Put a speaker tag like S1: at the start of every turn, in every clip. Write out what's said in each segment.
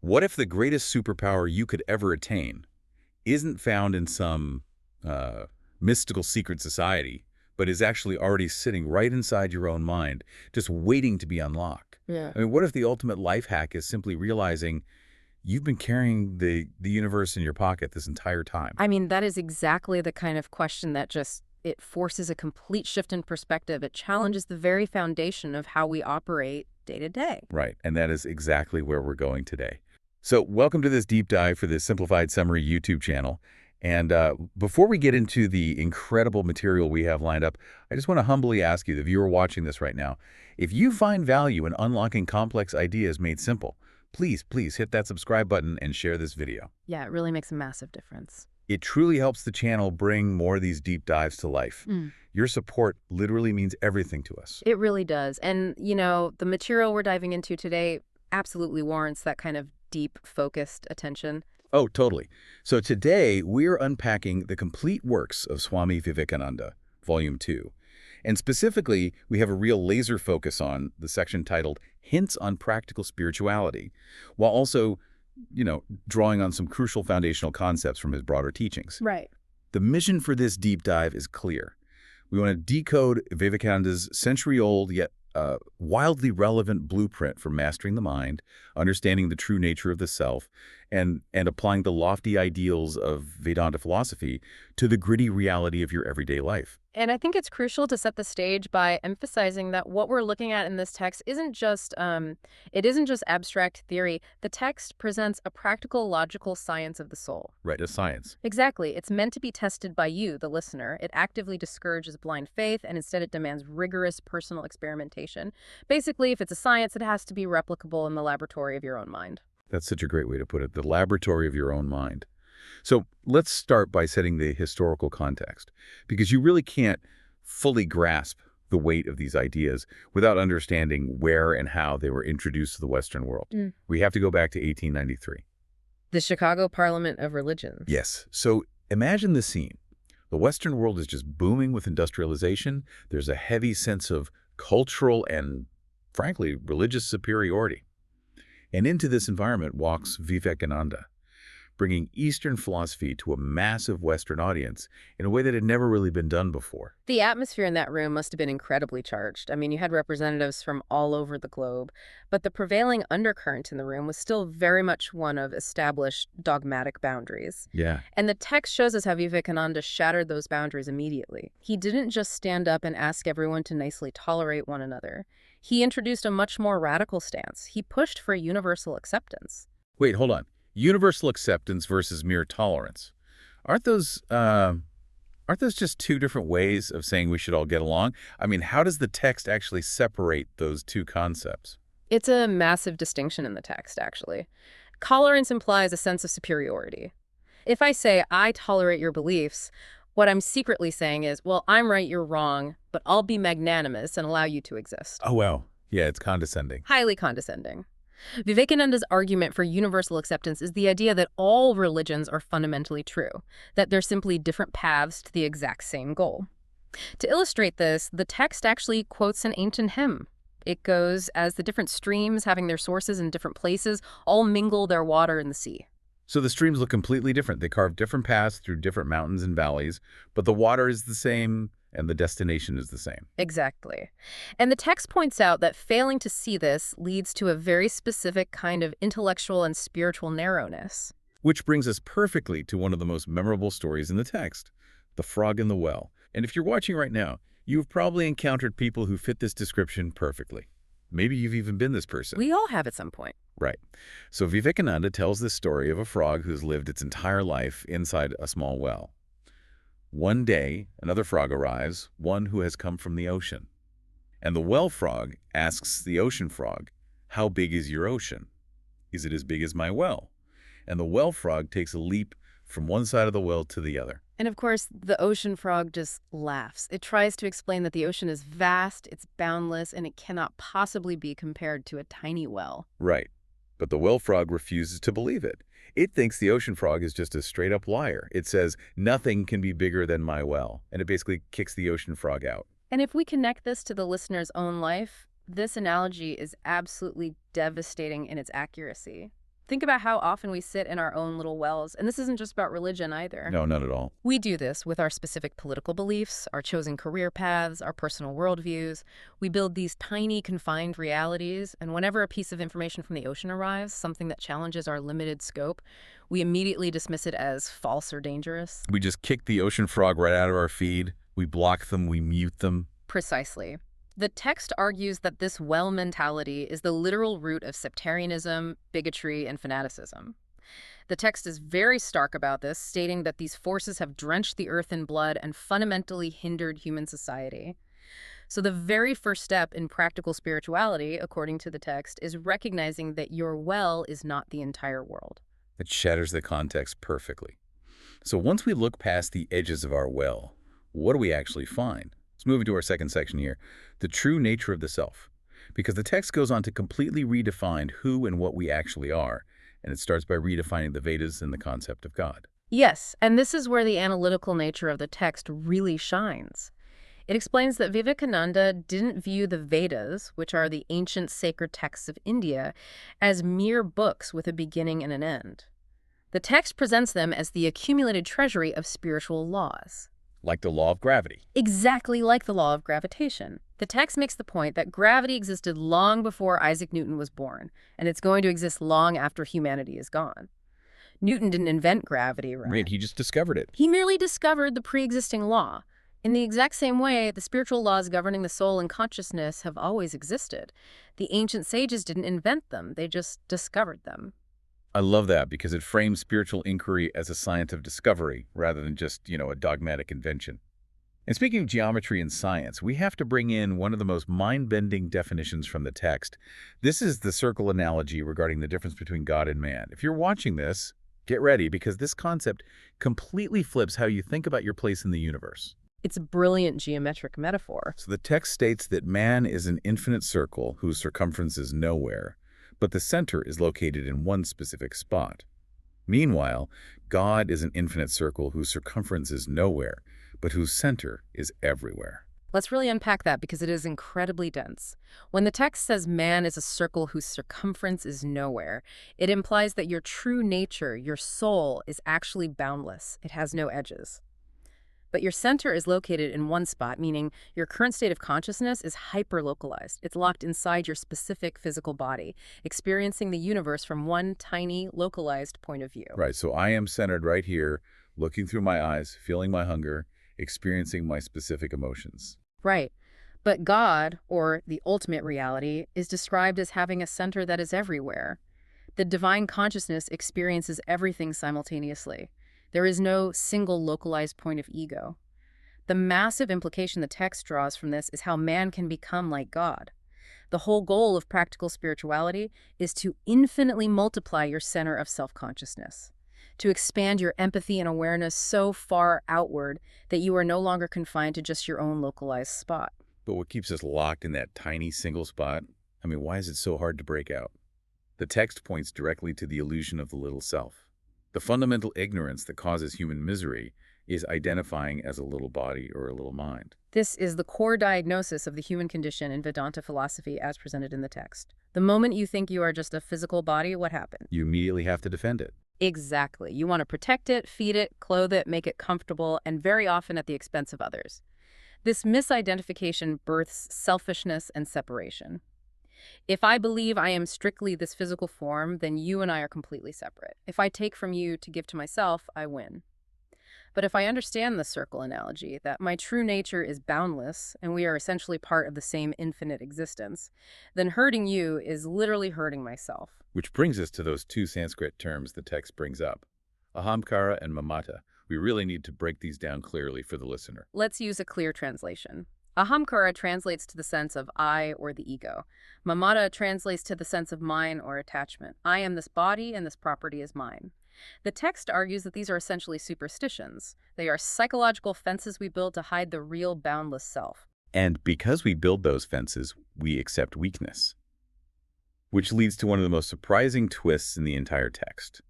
S1: What if the greatest superpower you could ever attain isn't found in some mystical secret society, but is actually already sitting right inside your own mind, just waiting to be unlocked?
S2: Yeah.
S1: I mean, what if the ultimate life hack is simply realizing you've been carrying the universe in your pocket this entire time?
S2: I mean, that is exactly the kind of question that it forces a complete shift in perspective. It challenges the very foundation of how we operate day to day.
S1: Right, and that is exactly where we're going today. So welcome to this deep dive for the Simplified Summary YouTube channel. And before we get into the incredible material we have lined up, I just want to humbly ask you, the viewer watching this right now, if you find value in unlocking complex ideas made simple, please hit that subscribe button and share this video.
S2: Yeah, it really makes a massive difference.
S1: It truly helps the channel bring more of these deep dives to life. Your support literally means everything to us.
S2: It really does. And, the material we're diving into today absolutely warrants that kind of deep, focused attention.
S1: Oh, totally. So today, we're unpacking the complete works of Swami Vivekananda, Volume 2. And specifically, we have a real laser focus on the section titled Hints on Practical Spirituality, while also, drawing on some crucial foundational concepts from his broader teachings.
S2: Right.
S1: The mission for this deep dive is clear. We want to decode Vivekananda's century-old yet wildly relevant blueprint for mastering the mind, understanding the true nature of the self, and applying the lofty ideals of Vedanta philosophy to the gritty reality of your everyday life.
S2: And I think it's crucial to set the stage by emphasizing that what we're looking at in this text isn't just abstract theory. The text presents a practical, logical science of the soul.
S1: Right, a science.
S2: Exactly. It's meant to be tested by you, the listener. It actively discourages blind faith, and instead it demands rigorous personal experimentation. Basically, if it's a science, it has to be replicable in the laboratory of your own mind.
S1: That's such a great way to put it, the laboratory of your own mind. So let's start by setting the historical context, because you really can't fully grasp the weight of these ideas without understanding where and how they were introduced to the Western world. We have to go back to 1893.
S2: The Chicago Parliament of Religions.
S1: Yes. So imagine the scene. The Western world is just booming with industrialization. There's a heavy sense of cultural and, frankly, religious superiority. And into this environment walks Vivekananda, bringing Eastern philosophy to a massive Western audience in a way that had never really been done before.
S2: The atmosphere in that room must have been incredibly charged. I mean, you had representatives from all over the globe, but the prevailing undercurrent in the room was still very much one of established dogmatic boundaries.
S1: Yeah.
S2: And the text shows us how Vivekananda shattered those boundaries immediately. He didn't just stand up and ask everyone to nicely tolerate one another. He introduced a much more radical stance. He pushed for universal acceptance.
S1: Wait, hold on. Universal acceptance versus mere tolerance. Aren't those just two different ways of saying we should all get along? I mean, how does the text actually separate those two concepts?
S2: It's a massive distinction in the text, actually. Tolerance implies a sense of superiority. If I say, I tolerate your beliefs, what I'm secretly saying is, well, I'm right, you're wrong, but I'll be magnanimous and allow you to exist.
S1: Oh, wow. Yeah, it's condescending.
S2: Highly condescending. Vivekananda's argument for universal acceptance is the idea that all religions are fundamentally true, that they're simply different paths to the exact same goal. To illustrate this, the text actually quotes an ancient hymn. It goes, as the different streams having their sources in different places all mingle their water in the sea.
S1: So the streams look completely different. They carve different paths through different mountains and valleys, but the water is the same and the destination is the same.
S2: Exactly. And the text points out that failing to see this leads to a very specific kind of intellectual and spiritual narrowness.
S1: Which brings us perfectly to one of the most memorable stories in the text, the frog in the well. And if you're watching right now, you've probably encountered people who fit this description perfectly. Maybe you've even been this person.
S2: We all have at some point.
S1: Right. So Vivekananda tells this story of a frog who's lived its entire life inside a small well. One day, another frog arrives, one who has come from the ocean. And the well frog asks the ocean frog, "How big is your ocean? Is it as big as my well?" And the well frog takes a leap from one side of the well to the other.
S2: And of course, the ocean frog just laughs. It tries to explain that the ocean is vast, it's boundless, and it cannot possibly be compared to a tiny well.
S1: Right. But the well frog refuses to believe it. It thinks the ocean frog is just a straight-up liar. It says, "Nothing can be bigger than my well." And it basically kicks the ocean frog out.
S2: And if we connect this to the listener's own life, This analogy is absolutely devastating in its accuracy. Think about how often we sit in our own little wells, and this isn't just about religion either.
S1: No, not at all.
S2: We do this with our specific political beliefs, our chosen career paths, our personal worldviews. We build these tiny, confined realities, and whenever a piece of information from the ocean arrives, something that challenges our limited scope, we immediately dismiss it as false or dangerous.
S1: We just kick the ocean frog right out of our feed. We block them, we mute them.
S2: Precisely. The text argues that this well mentality is the literal root of sectarianism, bigotry, and fanaticism. The text is very stark about this, stating that these forces have drenched the earth in blood and fundamentally hindered human society. So the very first step in practical spirituality, according to the text, is recognizing that your well is not the entire world.
S1: It shatters the context perfectly. So once we look past the edges of our well, what do we actually find? Let's move into our second section here, the true nature of the self. Because the text goes on to completely redefine who and what we actually are, and it starts by redefining the Vedas and the concept of God.
S2: Yes, and this is where the analytical nature of the text really shines. It explains that Vivekananda didn't view the Vedas, which are the ancient sacred texts of India, as mere books with a beginning and an end. The text presents them as the accumulated treasury of spiritual laws.
S1: Like the law of gravity.
S2: Exactly like the law of gravitation. The text makes the point that gravity existed long before Isaac Newton was born, and it's going to exist long after humanity is gone. Newton didn't invent gravity, right?
S1: Right, he just discovered it.
S2: He merely discovered the pre-existing law. In the exact same way, the spiritual laws governing the soul and consciousness have always existed. The ancient sages didn't invent them, they just discovered them.
S1: I love that because it frames spiritual inquiry as a science of discovery rather than just, a dogmatic invention. And speaking of geometry and science, we have to bring in one of the most mind-bending definitions from the text. This is the circle analogy regarding the difference between God and man. If you're watching this, get ready because this concept completely flips how you think about your place in the universe.
S2: It's a brilliant geometric metaphor.
S1: So the text states that man is an infinite circle whose circumference is nowhere, but the center is located in one specific spot. Meanwhile, God is an infinite circle whose circumference is nowhere, but whose center is everywhere.
S2: Let's really unpack that because it is incredibly dense. When the text says man is a circle whose circumference is nowhere, it implies that your true nature, your soul, is actually boundless. It has no edges. But your center is located in one spot, meaning your current state of consciousness is hyper-localized. It's locked inside your specific physical body, experiencing the universe from one tiny, localized point of view.
S1: Right, so I am centered right here, looking through my eyes, feeling my hunger, experiencing my specific emotions.
S2: Right. But God, or the ultimate reality, is described as having a center that is everywhere. The divine consciousness experiences everything simultaneously. There is no single localized point of ego. The massive implication the text draws from this is how man can become like God. The whole goal of practical spirituality is to infinitely multiply your center of self-consciousness, to expand your empathy and awareness so far outward that you are no longer confined to just your own localized spot.
S1: But what keeps us locked in that tiny single spot? Why is it so hard to break out? The text points directly to the illusion of the little self. The fundamental ignorance that causes human misery is identifying as a little body or a little mind.
S2: This is the core diagnosis of the human condition in Vedanta philosophy as presented in the text. The moment you think you are just a physical body, what happens?
S1: You immediately have to defend it.
S2: Exactly. You want to protect it, feed it, clothe it, make it comfortable, and very often at the expense of others. This misidentification births selfishness and separation. If I believe I am strictly this physical form, then you and I are completely separate. If I take from you to give to myself, I win. But if I understand the circle analogy, that my true nature is boundless and we are essentially part of the same infinite existence, then hurting you is literally hurting myself.
S1: Which brings us to those two Sanskrit terms the text brings up, ahamkara and mamata. We really need to break these down clearly for the listener.
S2: Let's use a clear translation. Ahamkara translates to the sense of I or the ego. Mamata translates to the sense of mine or attachment. I am this body and this property is mine. The text argues that these are essentially superstitions. They are psychological fences we build to hide the real boundless self.
S1: And because we build those fences, we accept weakness. Which leads to one of the most surprising twists in the entire text.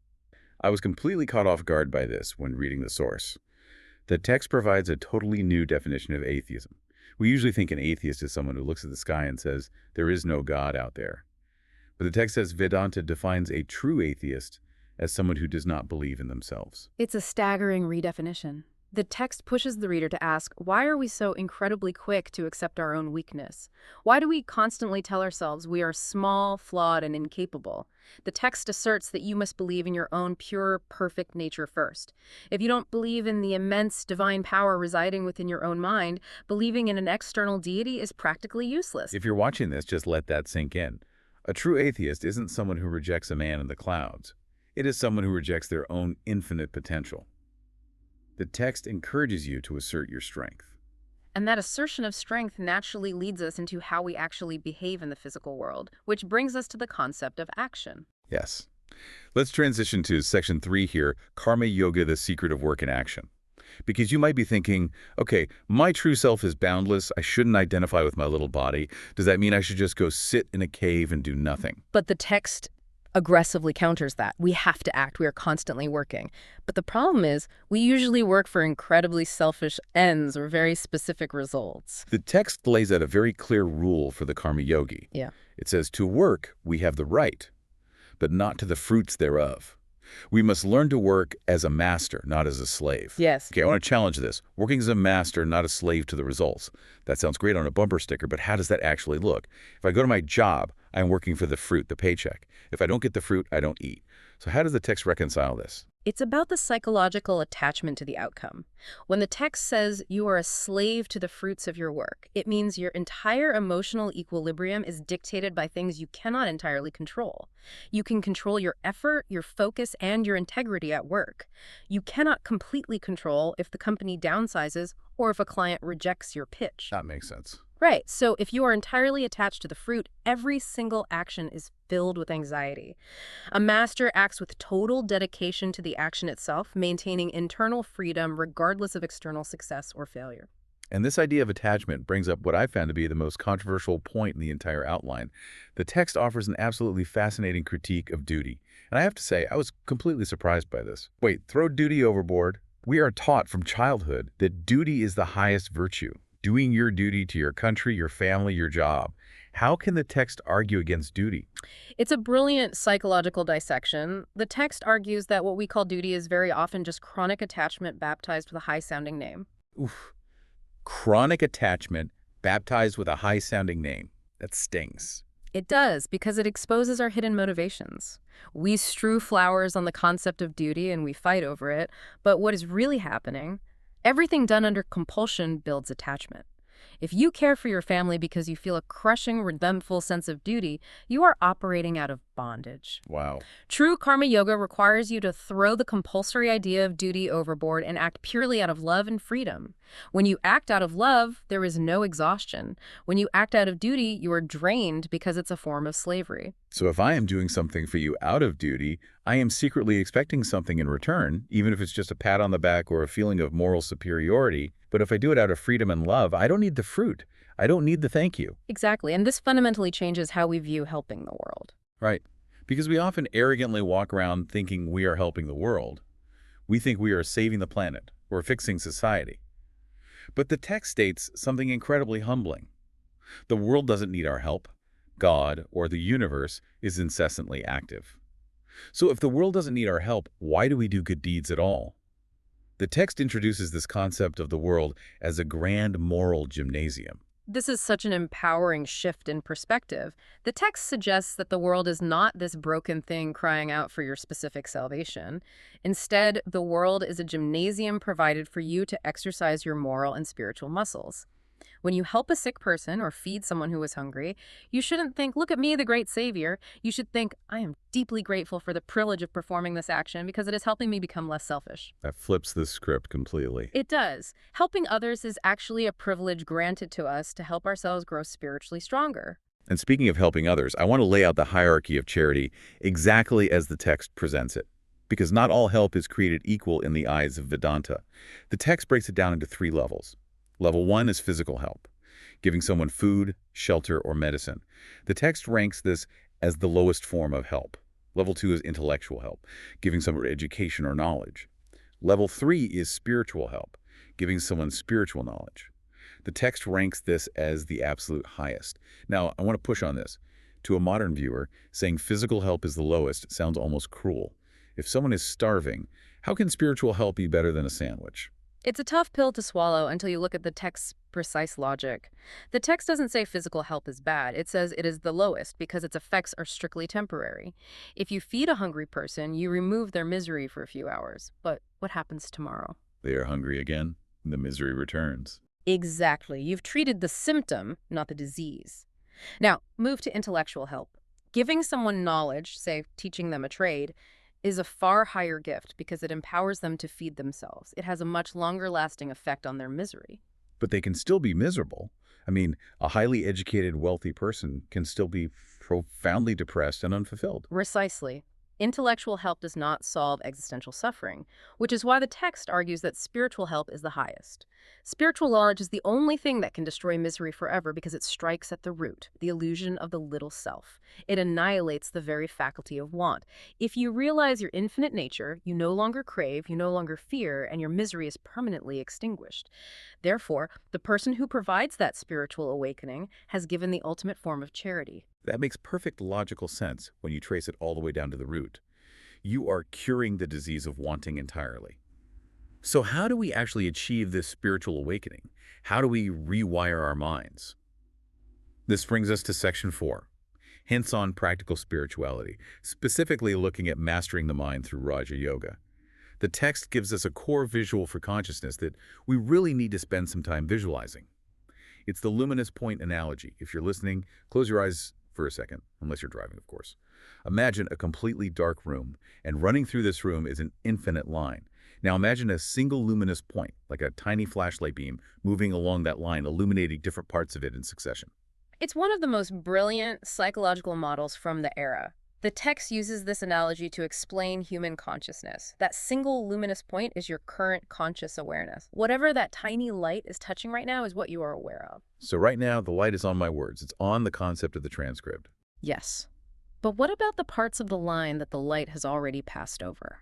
S1: I was completely caught off guard by this when reading the source. The text provides a totally new definition of atheism, We usually think an atheist is someone who looks at the sky and says, there is no God out there. But the text says Vedanta defines a true atheist as someone who does not believe in themselves.
S2: It's a staggering redefinition. The text pushes the reader to ask, why are we so incredibly quick to accept our own weakness? Why do we constantly tell ourselves we are small, flawed, and incapable? The text asserts that you must believe in your own pure, perfect nature first. If you don't believe in the immense divine power residing within your own mind, believing in an external deity is practically useless.
S1: If you're watching this, just let that sink in. A true atheist isn't someone who rejects a man in the clouds. It is someone who rejects their own infinite potential. The text encourages you to assert your strength.
S2: And that assertion of strength naturally leads us into how we actually behave in the physical world, which brings us to the concept of action.
S1: Yes. Let's transition to section 3 here, Karma Yoga, the secret of work and action. Because you might be thinking, okay, my true self is boundless. I shouldn't identify with my little body. Does that mean I should just go sit in a cave and do nothing?
S2: But the text aggressively counters that. We have to act. We are constantly working. But the problem is, we usually work for incredibly selfish ends or very specific results.
S1: The text lays out a very clear rule for the Karma Yogi.
S2: Yeah.
S1: It says, to work, we have the right, but not to the fruits thereof. We must learn to work as a master, not as a slave.
S2: Yes.
S1: Okay, I want to challenge this. Working as a master, not a slave to the results. That sounds great on a bumper sticker, but how does that actually look? If I go to my job, I'm working for the fruit, the paycheck. If I don't get the fruit, I don't eat. So how does the text reconcile this?
S2: It's about the psychological attachment to the outcome. When the text says you are a slave to the fruits of your work, it means your entire emotional equilibrium is dictated by things you cannot entirely control. You can control your effort, your focus, and your integrity at work. You cannot completely control if the company downsizes or if a client rejects your pitch.
S1: That makes sense.
S2: Right. So if you are entirely attached to the fruit, every single action is filled with anxiety. A master acts with total dedication to the action itself, maintaining internal freedom regardless of external success or failure.
S1: And this idea of attachment brings up what I found to be the most controversial point in the entire outline. The text offers an absolutely fascinating critique of duty. And I have to say, I was completely surprised by this. Wait, throw duty overboard? We are taught from childhood that duty is the highest virtue. Doing your duty to your country, your family, your job. How can the text argue against duty?
S2: It's a brilliant psychological dissection. The text argues that what we call duty is very often just chronic attachment baptized with a high-sounding name.
S1: Oof. Chronic attachment baptized with a high-sounding name. That stings.
S2: It does, because it exposes our hidden motivations. We strew flowers on the concept of duty and we fight over it, but what is really happening? Everything done under compulsion builds attachment. If you care for your family because you feel a crushing, resentful sense of duty, you are operating out of bondage.
S1: Wow.
S2: True karma yoga requires you to throw the compulsory idea of duty overboard and act purely out of love and freedom. When you act out of love, there is no exhaustion. When you act out of duty, you are drained because it's a form of slavery.
S1: So if I am doing something for you out of duty, I am secretly expecting something in return, even if it's just a pat on the back or a feeling of moral superiority. But if I do it out of freedom and love, I don't need the fruit. I don't need the thank you.
S2: Exactly, and this fundamentally changes how we view helping the world.
S1: Right. Because we often arrogantly walk around thinking we are helping the world. We think we are saving the planet or fixing society. But the text states something incredibly humbling. The world doesn't need our help. God, or the universe, is incessantly active. So if the world doesn't need our help, why do we do good deeds at all? The text introduces this concept of the world as a grand moral gymnasium.
S2: This is such an empowering shift in perspective. The text suggests that the world is not this broken thing crying out for your specific salvation. Instead, the world is a gymnasium provided for you to exercise your moral and spiritual muscles. When you help a sick person or feed someone who is hungry, you shouldn't think, look at me, the great savior. You should think, I am deeply grateful for the privilege of performing this action because it is helping me become less selfish.
S1: That flips the script completely.
S2: It does. Helping others is actually a privilege granted to us to help ourselves grow spiritually stronger.
S1: And speaking of helping others, I want to lay out the hierarchy of charity exactly as the text presents it. Because not all help is created equal in the eyes of Vedanta. The text breaks it down into 3 levels. Level 1 is physical help, giving someone food, shelter, or medicine. The text ranks this as the lowest form of help. Level 2 is intellectual help, giving someone education or knowledge. Level 3 is spiritual help, giving someone spiritual knowledge. The text ranks this as the absolute highest. Now, I want to push on this. To a modern viewer, saying physical help is the lowest sounds almost cruel. If someone is starving, how can spiritual help be better than a sandwich?
S2: It's a tough pill to swallow until you look at the text's precise logic. The text doesn't say physical help is bad. It says it is the lowest because its effects are strictly temporary. If you feed a hungry person, you remove their misery for a few hours. But what happens tomorrow?
S1: They are hungry again. The misery returns.
S2: Exactly. You've treated the symptom, not the disease. Now, move to intellectual help. Giving someone knowledge, say teaching them a trade, is a far higher gift because it empowers them to feed themselves. It has a much longer-lasting effect on their misery.
S1: But they can still be miserable. I mean, a highly educated, wealthy person can still be profoundly depressed and unfulfilled.
S2: Precisely. Intellectual help does not solve existential suffering, which is why the text argues that spiritual help is the highest. Spiritual knowledge is the only thing that can destroy misery forever because it strikes at the root, the illusion of the little self. It annihilates the very faculty of want. If you realize your infinite nature, you no longer crave, you no longer fear, and your misery is permanently extinguished. Therefore, the person who provides that spiritual awakening has given the ultimate form of charity.
S1: That makes perfect logical sense when you trace it all the way down to the root. You are curing the disease of wanting entirely. So how do we actually achieve this spiritual awakening? How do we rewire our minds? This brings us to section 4, hints on practical spirituality, specifically looking at mastering the mind through Raja Yoga. The text gives us a core visual for consciousness that we really need to spend some time visualizing. It's the luminous point analogy. If you're listening, close your eyes for a second, unless you're driving, of course. Imagine a completely dark room, and running through this room is an infinite line. Now imagine a single luminous point, like a tiny flashlight beam, moving along that line, illuminating different parts of it in succession.
S2: It's one of the most brilliant psychological models from the era. The text uses this analogy to explain human consciousness. That single luminous point is your current conscious awareness. Whatever that tiny light is touching right now is what you are aware of.
S1: So right now, the light is on my words. It's on the concept of the transcript.
S2: Yes. But what about the parts of the line that the light has already passed over?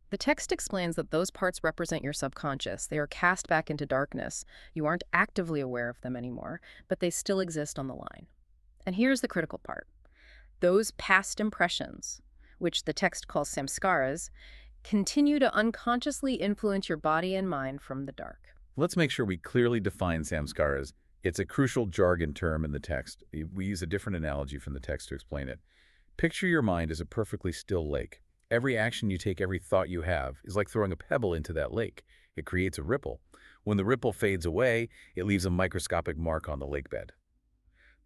S2: The text explains that those parts represent your subconscious. They are cast back into darkness. You aren't actively aware of them anymore, but they still exist on the line. And here's the critical part. Those past impressions, which the text calls samskaras, continue to unconsciously influence your body and mind from the dark.
S1: Let's make sure we clearly define samskaras. It's a crucial jargon term in the text. We use a different analogy from the text to explain it. Picture your mind as a perfectly still lake. Every action you take, every thought you have, is like throwing a pebble into that lake. It creates a ripple. When the ripple fades away, it leaves a microscopic mark on the lake bed.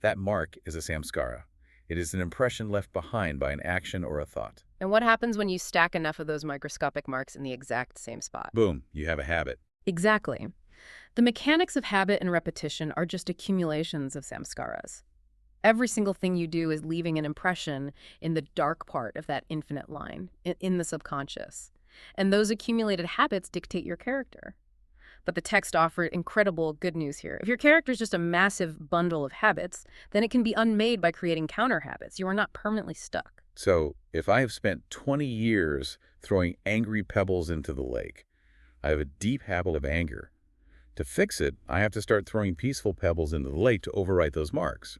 S1: That mark is a samskara. It is an impression left behind by an action or a thought.
S2: And what happens when you stack enough of those microscopic marks in the exact same spot?
S1: Boom, you have a habit.
S2: Exactly. The mechanics of habit and repetition are just accumulations of samskaras. Every single thing you do is leaving an impression in the dark part of that infinite line, in the subconscious. And those accumulated habits dictate your character. But the text offered incredible good news here. If your character is just a massive bundle of habits, then it can be unmade by creating counter habits. You are not permanently stuck.
S1: So, if I have spent 20 years throwing angry pebbles into the lake, I have a deep habit of anger. To fix it, I have to start throwing peaceful pebbles into the lake to overwrite those marks.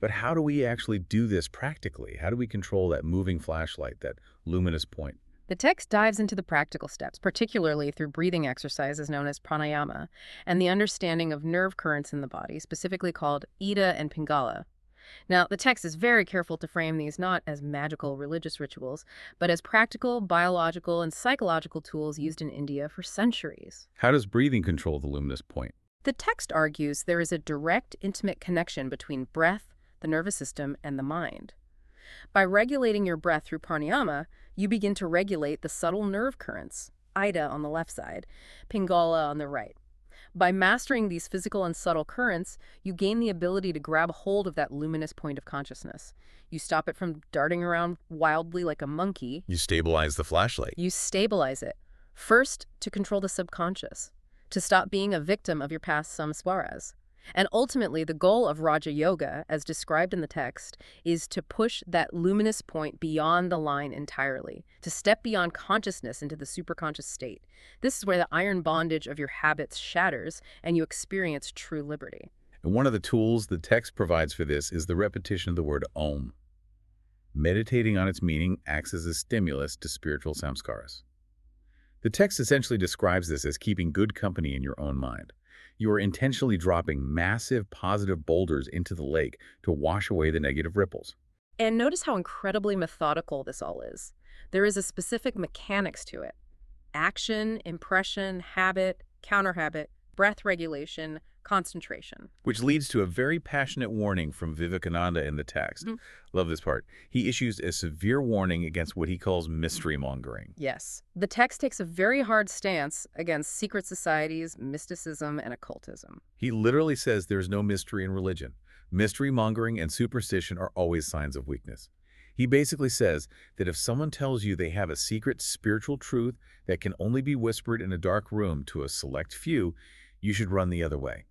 S1: But how do we actually do this practically? How do we control that moving flashlight, that luminous point?
S2: The text dives into the practical steps, particularly through breathing exercises known as pranayama, and the understanding of nerve currents in the body, specifically called Ida and Pingala. Now, the text is very careful to frame these not as magical religious rituals, but as practical, biological, and psychological tools used in India for centuries.
S1: How does breathing control the luminous point?
S2: The text argues there is a direct, intimate connection between breath, the nervous system, and the mind. By regulating your breath through pranayama, you begin to regulate the subtle nerve currents, Ida on the left side, Pingala on the right. By mastering these physical and subtle currents, you gain the ability to grab hold of that luminous point of consciousness. You stop it from darting around wildly like a monkey.
S1: You stabilize the flashlight.
S2: You stabilize it. First, to control the subconscious, to stop being a victim of your past samskaras. And ultimately, the goal of Raja Yoga, as described in the text, is to push that luminous point beyond the line entirely, to step beyond consciousness into the superconscious state. This is where the iron bondage of your habits shatters and you experience true liberty.
S1: And one of the tools the text provides for this is the repetition of the word Om. Meditating on its meaning acts as a stimulus to spiritual samskaras. The text essentially describes this as keeping good company in your own mind. You are intentionally dropping massive positive boulders into the lake to wash away the negative ripples.
S2: And notice how incredibly methodical this all is. There is a specific mechanics to it. Action, impression, habit, counter-habit, breath regulation, concentration.
S1: Which leads to a very passionate warning from Vivekananda in the text. Love this part. He issues a severe warning against what he calls mystery-mongering.
S2: Yes. The text takes a very hard stance against secret societies, mysticism, and occultism.
S1: He literally says there's no mystery in religion. Mystery-mongering and superstition are always signs of weakness. He basically says that if someone tells you they have a secret spiritual truth that can only be whispered in a dark room to a select few, you should run the other way.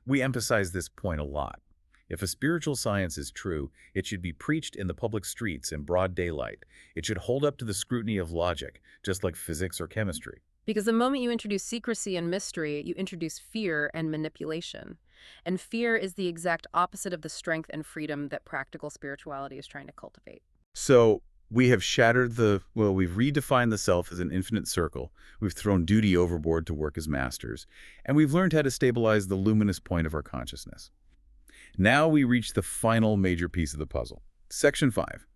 S1: We emphasize this point a lot. If a spiritual science is true, it should be preached in the public streets in broad daylight. It should hold up to the scrutiny of logic, just like physics or chemistry.
S2: Because the moment you introduce secrecy and mystery, you introduce fear and manipulation. And fear is the exact opposite of the strength and freedom that practical spirituality is trying to cultivate.
S1: So we have shattered we've redefined the self as an infinite circle. We've thrown duty overboard to work as masters. And we've learned how to stabilize the luminous point of our consciousness. Now we reach the final major piece of the puzzle. Section 5.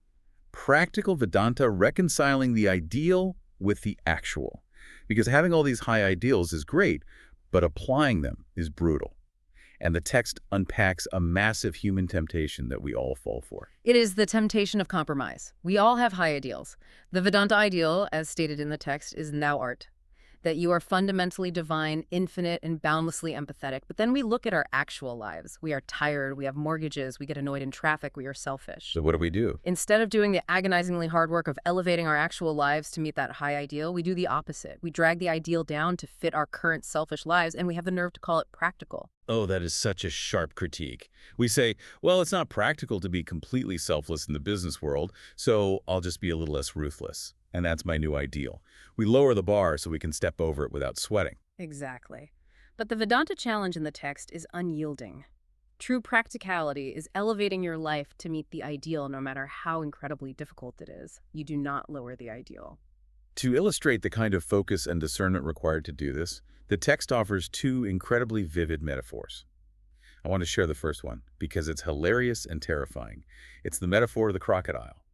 S1: Practical Vedanta, reconciling the ideal with the actual. Because having all these high ideals is great, but applying them is brutal. And the text unpacks a massive human temptation that we all fall for.
S2: It is the temptation of compromise. We all have high ideals. The Vedanta ideal, as stated in the text, is thou art. That you are fundamentally divine, infinite, and boundlessly empathetic. But then we look at our actual lives. We are tired, we have mortgages, we get annoyed in traffic, we are selfish.
S1: So what do we do?
S2: Instead of doing the agonizingly hard work of elevating our actual lives to meet that high ideal, we do the opposite. We drag the ideal down to fit our current selfish lives, and we have the nerve to call it practical.
S1: Oh, that is such a sharp critique. We say, well, it's not practical to be completely selfless in the business world, so I'll just be a little less ruthless. And that's my new ideal. We lower the bar so we can step over it without sweating.
S2: Exactly. But the Vedanta challenge in the text is unyielding. True practicality is elevating your life to meet the ideal no matter how incredibly difficult it is. You do not lower the ideal.
S1: To illustrate the kind of focus and discernment required to do this, the text offers two incredibly vivid metaphors. I want to share the first one because it's hilarious and terrifying. It's the metaphor of the crocodile.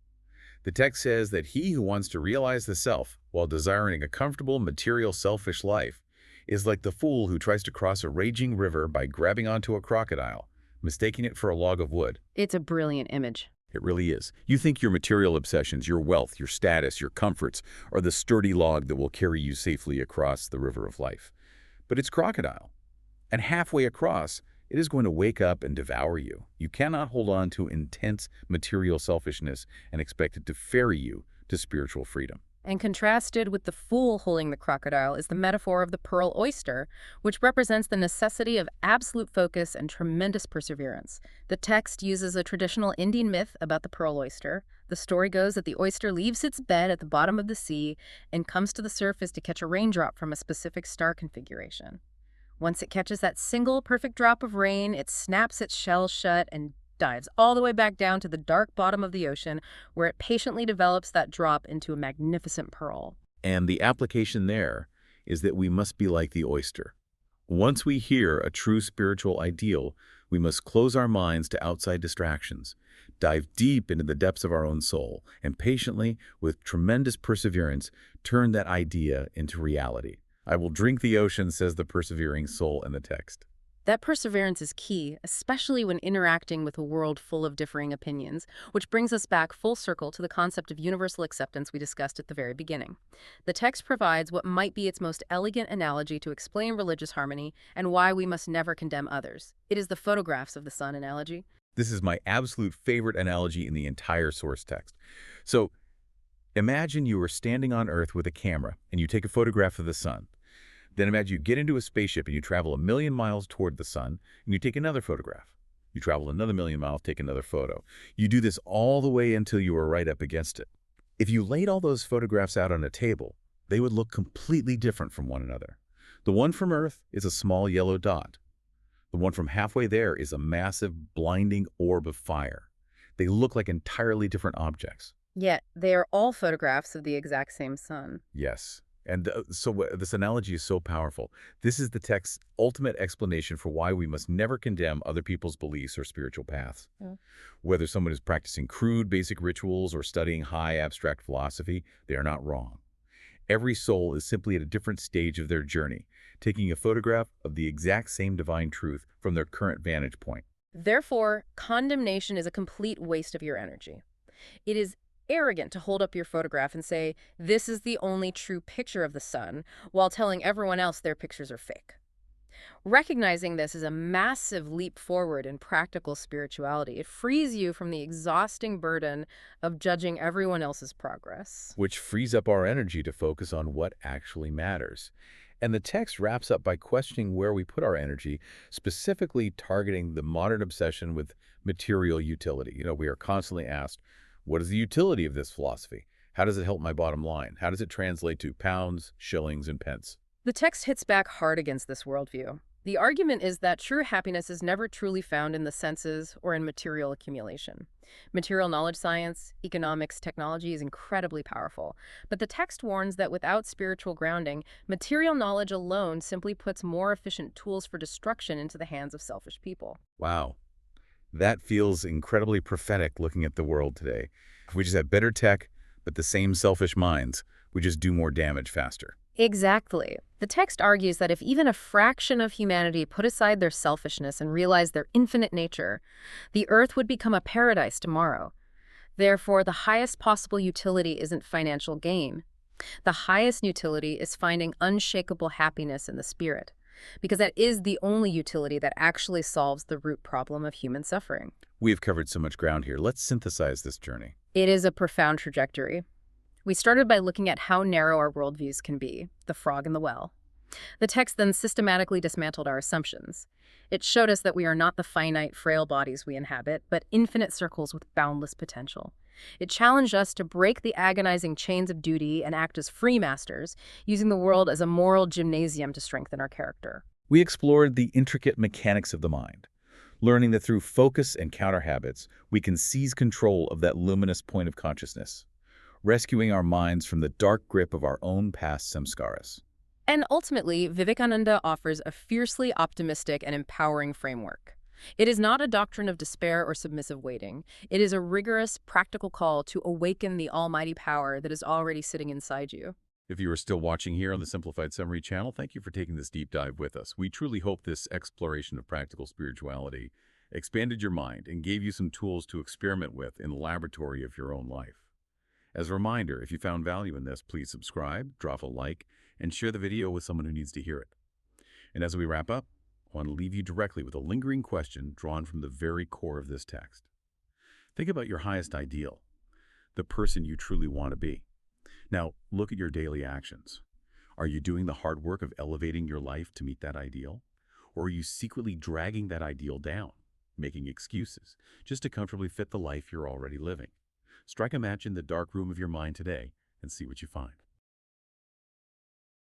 S1: The text says that he who wants to realize the self while desiring a comfortable, material, selfish life is like the fool who tries to cross a raging river by grabbing onto a crocodile, mistaking it for a log of wood.
S2: It's a brilliant image.
S1: It really is. You think your material obsessions, your wealth, your status, your comforts are the sturdy log that will carry you safely across the river of life. But it's crocodile. And halfway across, it is going to wake up and devour you. You cannot hold on to intense material selfishness and expect it to ferry you to spiritual freedom.
S2: And contrasted with the fool holding the crocodile is the metaphor of the pearl oyster, which represents the necessity of absolute focus and tremendous perseverance. The text uses a traditional Indian myth about the pearl oyster. The story goes that the oyster leaves its bed at the bottom of the sea and comes to the surface to catch a raindrop from a specific star configuration. Once it catches that single perfect drop of rain, it snaps its shell shut and dives all the way back down to the dark bottom of the ocean, where it patiently develops that drop into a magnificent pearl.
S1: And the application there is that we must be like the oyster. Once we hear a true spiritual ideal, we must close our minds to outside distractions, dive deep into the depths of our own soul, and patiently, with tremendous perseverance, turn that idea into reality. I will drink the ocean, says the persevering soul in the text.
S2: That perseverance is key, especially when interacting with a world full of differing opinions, which brings us back full circle to the concept of universal acceptance we discussed at the very beginning. The text provides what might be its most elegant analogy to explain religious harmony and why we must never condemn others. It is the photographs of the sun analogy.
S1: This is my absolute favorite analogy in the entire source text. So, imagine you are standing on Earth with a camera and you take a photograph of the sun. Then imagine you get into a spaceship and you travel 1,000,000 miles toward the sun, and you take another photograph. You travel another 1,000,000 miles, take another photo. You do this all the way until you are right up against it. If you laid all those photographs out on a table, they would look completely different from one another. The one from Earth is a small yellow dot. The one from halfway there is a massive, blinding orb of fire. They look like entirely different objects.
S2: Yet, they are all photographs of the exact same sun.
S1: Yes. And this analogy is so powerful. This is the text's ultimate explanation for why we must never condemn other people's beliefs or spiritual paths.
S2: Yeah.
S1: Whether someone is practicing crude, basic rituals or studying high, abstract philosophy, they are not wrong. Every soul is simply at a different stage of their journey, taking a photograph of the exact same divine truth from their current vantage point.
S2: Therefore, condemnation is a complete waste of your energy. It is arrogant to hold up your photograph and say, this is the only true picture of the sun, while telling everyone else their pictures are fake. Recognizing this is a massive leap forward in practical spirituality. It frees you from the exhausting burden of judging everyone else's progress.
S1: Which frees up our energy to focus on what actually matters. And the text wraps up by questioning where we put our energy, specifically targeting the modern obsession with material utility. We are constantly asked, what is the utility of this philosophy? How does it help my bottom line? How does it translate to pounds, shillings, and pence?
S2: The text hits back hard against this worldview. The argument is that true happiness is never truly found in the senses or in material accumulation. Material knowledge science, economics, technology is incredibly powerful. But the text warns that without spiritual grounding, material knowledge alone simply puts more efficient tools for destruction into the hands of selfish people.
S1: Wow. That feels incredibly prophetic looking at the world today. If we just have better tech, but the same selfish minds, we just do more damage faster.
S2: Exactly. The text argues that if even a fraction of humanity put aside their selfishness and realized their infinite nature, the earth would become a paradise tomorrow. Therefore, the highest possible utility isn't financial gain. The highest utility is finding unshakable happiness in the spirit, because that is the only utility that actually solves the root problem of human suffering.
S1: We have covered so much ground here. Let's synthesize this journey.
S2: It is a profound trajectory. We started by looking at how narrow our worldviews can be, the frog in the well. The text then systematically dismantled our assumptions. It showed us that we are not the finite, frail bodies we inhabit, but infinite circles with boundless potential. It challenged us to break the agonizing chains of duty and act as free masters, using the world as a moral gymnasium to strengthen our character.
S1: We explored the intricate mechanics of the mind, learning that through focus and counter habits, we can seize control of that luminous point of consciousness, rescuing our minds from the dark grip of our own past samskaras.
S2: And ultimately, Vivekananda offers a fiercely optimistic and empowering framework. It is not a doctrine of despair or submissive waiting. It is a rigorous, practical call to awaken the almighty power that is already sitting inside you.
S1: If you are still watching here on the Simplified Summary channel, thank you for taking this deep dive with us. We truly hope this exploration of practical spirituality expanded your mind and gave you some tools to experiment with in the laboratory of your own life. As a reminder, if you found value in this, please subscribe, drop a like, and share the video with someone who needs to hear it. And as we wrap up, I want to leave you directly with a lingering question drawn from the very core of this text. Think about your highest ideal, the person you truly want to be. Now, look at your daily actions. Are you doing the hard work of elevating your life to meet that ideal? Or are you secretly dragging that ideal down, making excuses, just to comfortably fit the life you're already living? Strike a match in the dark room of your mind today and see what you find.